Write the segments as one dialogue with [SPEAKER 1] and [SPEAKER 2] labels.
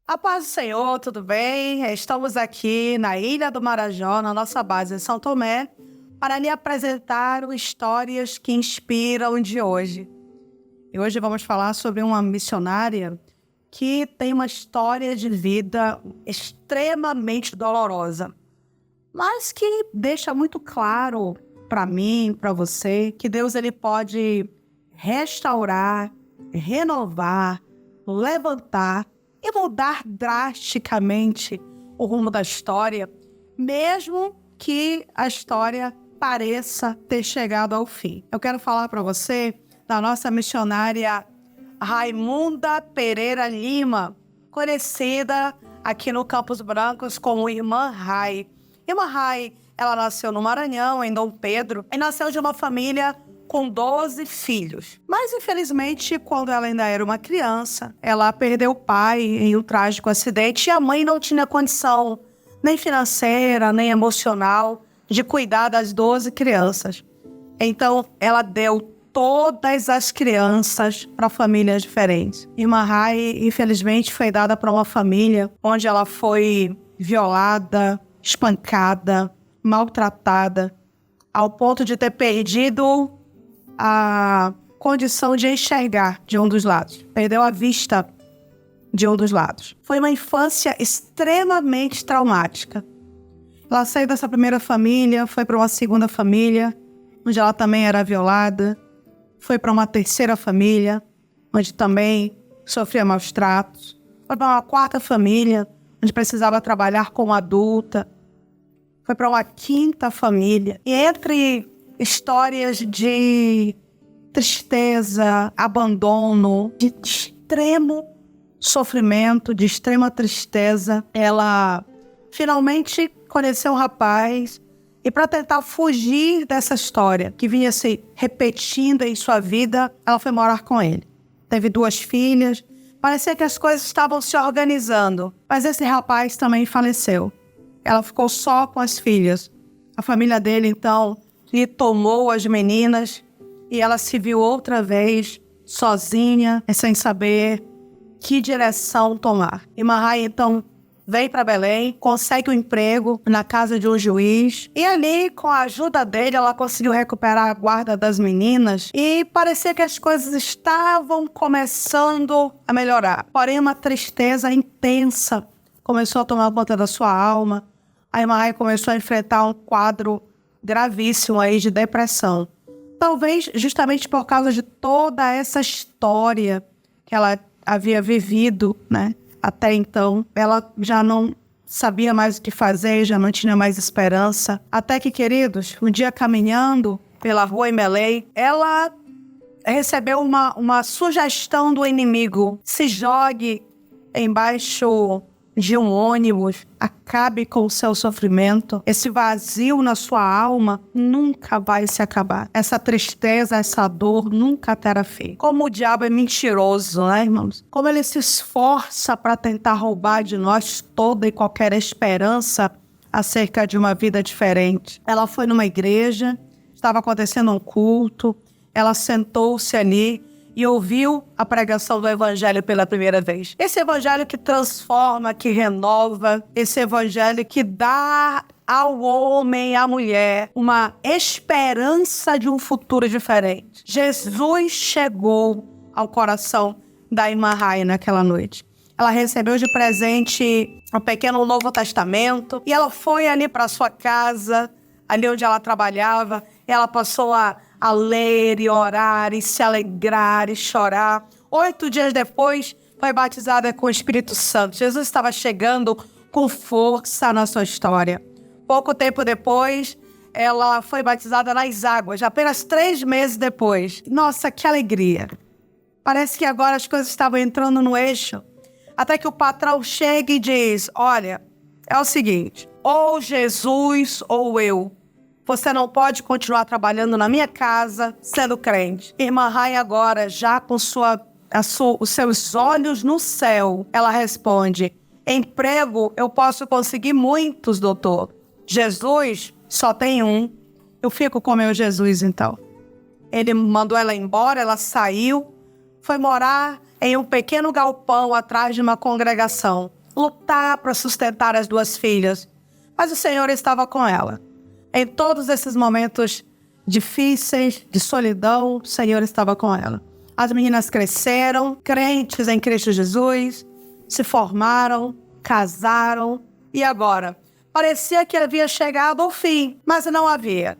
[SPEAKER 1] A paz do Senhor, tudo bem? Estamos aqui na Ilha do Marajó, na nossa base em São Tomé, para lhe apresentar histórias que inspiram de hoje. E hoje vamos falar sobre uma missionária que tem uma história de vida extremamente dolorosa, mas que deixa muito claro para mim, para você, que Deus ele pode restaurar, renovar, levantar e mudar drasticamente o rumo da história, mesmo que a história pareça ter chegado ao fim. Eu quero falar para você da nossa missionária Raimunda Pereira Lima, conhecida aqui no Campos Brancos como Irmã Rai. Irmã Rai, ela nasceu no Maranhão, em Dom Pedro, e nasceu de uma família com 12 filhos. Mas, infelizmente, quando ela ainda era uma criança, ela perdeu o pai em um trágico acidente e a mãe não tinha condição, nem financeira, nem emocional, de cuidar das 12 crianças. Então, ela deu todas as crianças para famílias diferentes. Irmã Rai, infelizmente, foi dada para uma família onde ela foi violada, espancada, maltratada, ao ponto de ter perdido a condição de enxergar de um dos lados. Perdeu a vista de um dos lados. Foi uma infância extremamente traumática. Ela saiu dessa primeira família, foi para uma segunda família, onde ela também era violada. Foi para uma terceira família, onde também sofria maus tratos. Foi para uma quarta família, onde precisava trabalhar como adulta. Foi para uma quinta família. E entre histórias de tristeza, abandono, de extremo sofrimento, de extrema tristeza, ela finalmente conheceu um rapaz e, para tentar fugir dessa história que vinha se repetindo em sua vida, ela foi morar com ele. Teve 2 filhas, parecia que as coisas estavam se organizando, mas esse rapaz também faleceu. Ela ficou só com as filhas. A família dele, então, lhe tomou as meninas e ela se viu outra vez sozinha, sem saber que direção tomar. Irmã Rai, então, vem para Belém, consegue um emprego na casa de um juiz e ali, com a ajuda dele, ela conseguiu recuperar a guarda das meninas e parecia que as coisas estavam começando a melhorar. Porém, uma tristeza intensa começou a tomar conta da sua alma. A irmã Rai começou a enfrentar um quadro gravíssimo aí de depressão. Talvez justamente por causa de toda essa história que ela havia vivido, né? Até então, ela já não sabia mais o que fazer, já não tinha mais esperança. Até que, queridos, um dia caminhando pela rua em Belém, ela recebeu uma sugestão do inimigo. Se jogue embaixo de um ônibus, acabe com o seu sofrimento. Esse vazio na sua alma nunca vai se acabar. Essa tristeza, essa dor nunca terá fim. Como o diabo é mentiroso, né, irmãos? Como ele se esforça para tentar roubar de nós toda e qualquer esperança acerca de uma vida diferente. Ela foi numa igreja, estava acontecendo um culto, ela sentou-se ali e ouviu a pregação do evangelho pela primeira vez. Esse evangelho que transforma, que renova, esse evangelho que dá ao homem e à mulher uma esperança de um futuro diferente. Jesus chegou ao coração da irmã Rai naquela noite. Ela recebeu de presente um pequeno Novo Testamento e ela foi ali para sua casa, ali onde ela trabalhava, e ela passou a ler e orar e se alegrar e chorar. 8 dias depois, foi batizada com o Espírito Santo. Jesus estava chegando com força na sua história. Pouco tempo depois, ela foi batizada nas águas, apenas 3 meses depois. Nossa, que alegria! Parece que agora as coisas estavam entrando no eixo. Até que o patrão chega e diz: olha, é o seguinte, ou Jesus ou eu. Você não pode continuar trabalhando na minha casa sendo crente. Irmã Rai agora, já com os seus olhos no céu, ela responde: emprego eu posso conseguir muitos, doutor. Jesus só tem um. Eu fico com meu Jesus, então. Ele mandou ela embora, ela saiu, foi morar em um pequeno galpão atrás de uma congregação. lutar para sustentar as 2 filhas. Mas o Senhor estava com ela. Em todos esses momentos difíceis, de solidão, o Senhor estava com ela. As meninas cresceram, crentes em Cristo Jesus, se formaram, casaram. E agora? Parecia que havia chegado ao fim, mas não havia.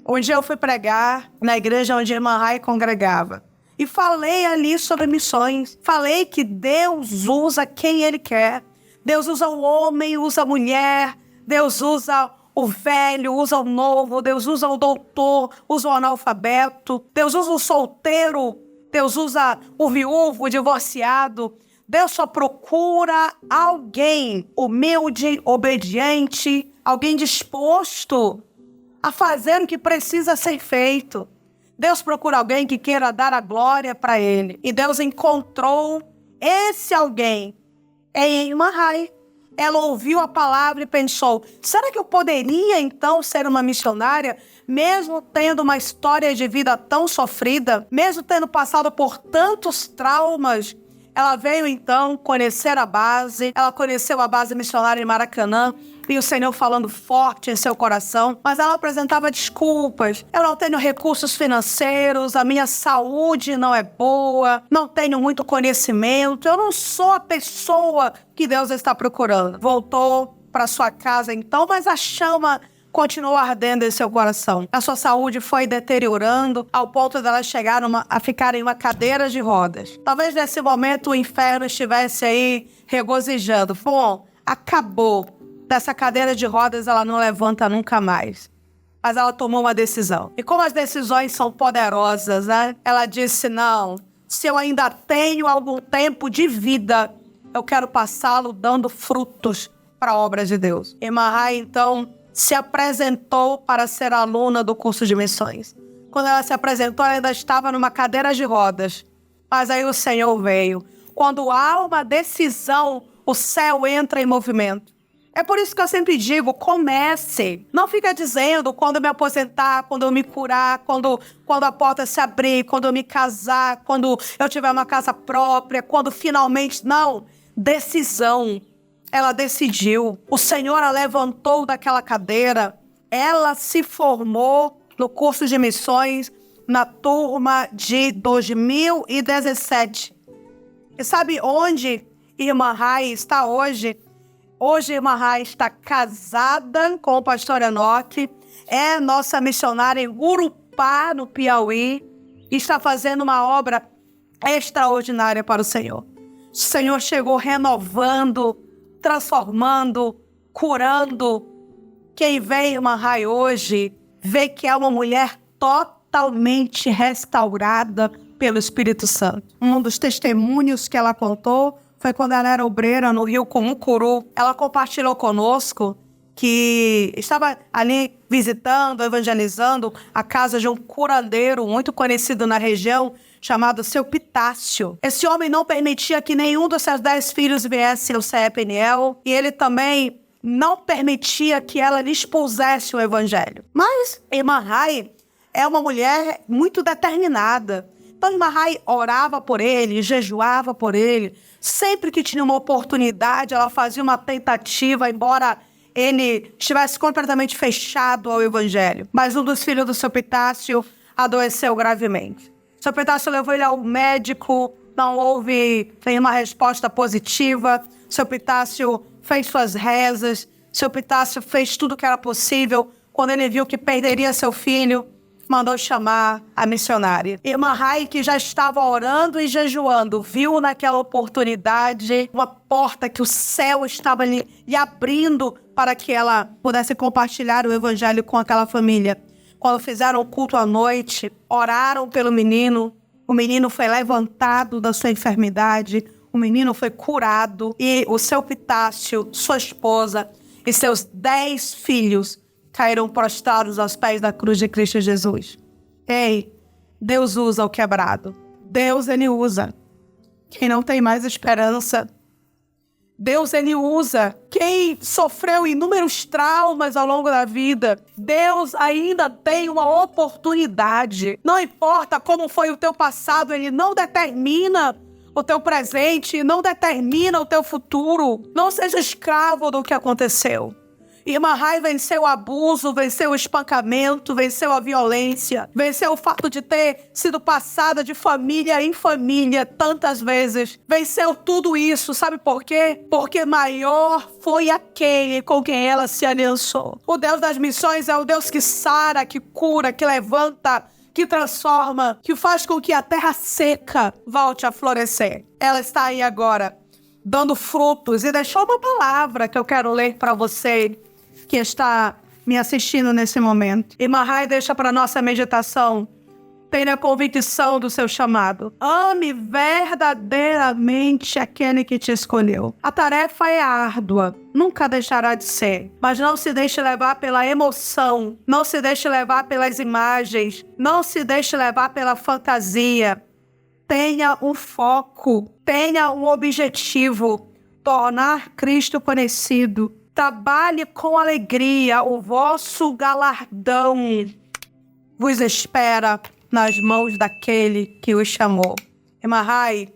[SPEAKER 1] Um dia eu fui pregar na igreja onde a irmã Rai congregava. E falei ali sobre missões. Falei que Deus usa quem Ele quer. Deus usa o homem, usa a mulher. Deus usa o velho, usa o novo. Deus usa o doutor, usa o analfabeto. Deus usa o solteiro. Deus usa o viúvo, o divorciado. Deus só procura alguém humilde, obediente, alguém disposto a fazer o que precisa ser feito. Deus procura alguém que queira dar a glória para Ele. E Deus encontrou esse alguém em irmã Rai. Ela ouviu a palavra e pensou, será que eu poderia então ser uma missionária, mesmo tendo uma história de vida tão sofrida, mesmo tendo passado por tantos traumas? Ela veio então conhecer a base, ela conheceu a base missionária em Maracanã, e o Senhor falando forte em seu coração, mas ela apresentava desculpas. Eu não tenho recursos financeiros, a minha saúde não é boa, não tenho muito conhecimento, eu não sou a pessoa que Deus está procurando. Voltou para sua casa então, mas a chama continuou ardendo em seu coração. A sua saúde foi deteriorando ao ponto dela chegar a ficar em uma cadeira de rodas. Talvez nesse momento o inferno estivesse aí regozijando. Bom, acabou. Dessa cadeira de rodas ela não levanta nunca mais. Mas ela tomou uma decisão. E como as decisões são poderosas, né? Ela disse, não, se eu ainda tenho algum tempo de vida, eu quero passá-lo dando frutos para a obra de Deus. Irmã Rai, então, se apresentou para ser aluna do curso de missões. Quando ela se apresentou, ela ainda estava numa cadeira de rodas. Mas aí o Senhor veio. Quando há uma decisão, o céu entra em movimento. É por isso que eu sempre digo, comece. Não fica dizendo quando eu me aposentar, quando eu me curar, quando a porta se abrir, quando eu me casar, quando eu tiver uma casa própria, quando finalmente... Não, decisão. Ela decidiu. O Senhor a levantou daquela cadeira. Ela se formou no curso de missões na turma de 2017. E sabe onde irmã Rai está hoje? Hoje, irmã Rai está casada com o pastor Enoque, é nossa missionária em Urupá, no Piauí, e está fazendo uma obra extraordinária para o Senhor. O Senhor chegou renovando, transformando, curando. Quem vê irmã Rai hoje, vê que é uma mulher totalmente restaurada pelo Espírito Santo. Um dos testemunhos que ela contou foi quando ela era obreira no Rio Cumucuru. Ela compartilhou conosco que estava ali visitando, evangelizando a casa de um curandeiro muito conhecido na região, chamado Seu Pitácio. Esse homem não permitia que nenhum dos seus 10 filhos viesse ao CE-Peniel, e ele também não permitia que ela lhe expusesse o evangelho. Mas irmã Rai é uma mulher muito determinada. Então, irmã Rai orava por ele, jejuava por ele. Sempre que tinha uma oportunidade, ela fazia uma tentativa, embora ele estivesse completamente fechado ao evangelho. Mas um dos filhos do Seu Pitácio adoeceu gravemente. Seu Pitácio levou ele ao médico, não houve nenhuma resposta positiva. Seu Pitácio fez suas rezas. Seu Pitácio fez tudo o que era possível. Quando ele viu que perderia seu filho, mandou chamar a missionária. Irmã Rai, que já estava orando e jejuando, viu naquela oportunidade uma porta que o céu estava lhe abrindo para que ela pudesse compartilhar o evangelho com aquela família. Quando fizeram o culto à noite, oraram pelo menino, o menino foi levantado da sua enfermidade, o menino foi curado, e o Seu Pitácio, sua esposa e seus 10 filhos caíram prostrados aos pés da cruz de Cristo Jesus. Ei, Deus usa o quebrado. Deus, Ele usa quem não tem mais esperança. Deus, Ele usa quem sofreu inúmeros traumas ao longo da vida. Deus ainda tem uma oportunidade. Não importa como foi o teu passado, Ele não determina o teu presente não determina o teu futuro. Não seja escravo do que aconteceu. Irmã Rai venceu o abuso, venceu o espancamento, venceu a violência, venceu o fato de ter sido passada de família em família tantas vezes. Venceu tudo isso, sabe por quê? Porque maior foi aquele com quem ela se aliançou. O Deus das missões é o Deus que sara, que cura, que levanta, que transforma, que faz com que a terra seca volte a florescer. Ela está aí agora, dando frutos, e deixou uma palavra que eu quero ler para você que está me assistindo nesse momento. Irmã Rai deixa para nossa meditação: tenha convicção do seu chamado. Ame verdadeiramente aquele que te escolheu. A tarefa é árdua, nunca deixará de ser. Mas não se deixe levar pela emoção, não se deixe levar pelas imagens, não se deixe levar pela fantasia. Tenha um foco, tenha um objetivo: tornar Cristo conhecido. Trabalhe com alegria, o vosso galardão vos espera nas mãos daquele que os chamou. Irmã Rai,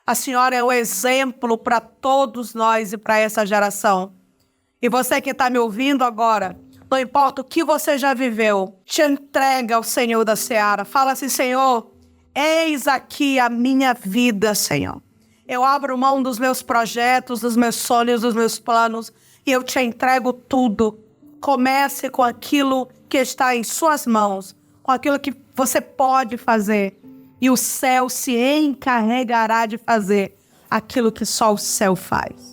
[SPEAKER 1] a senhora é um exemplo para todos nós e para essa geração. E você que está me ouvindo agora, não importa o que você já viveu, te entrega ao Senhor da Seara. Fala assim: Senhor, eis aqui a minha vida, Senhor. Eu abro mão dos meus projetos, dos meus sonhos, dos meus planos, e eu te entrego tudo. Comece com aquilo que está em suas mãos, com aquilo que você pode fazer. E o céu se encarregará de fazer aquilo que só o céu faz.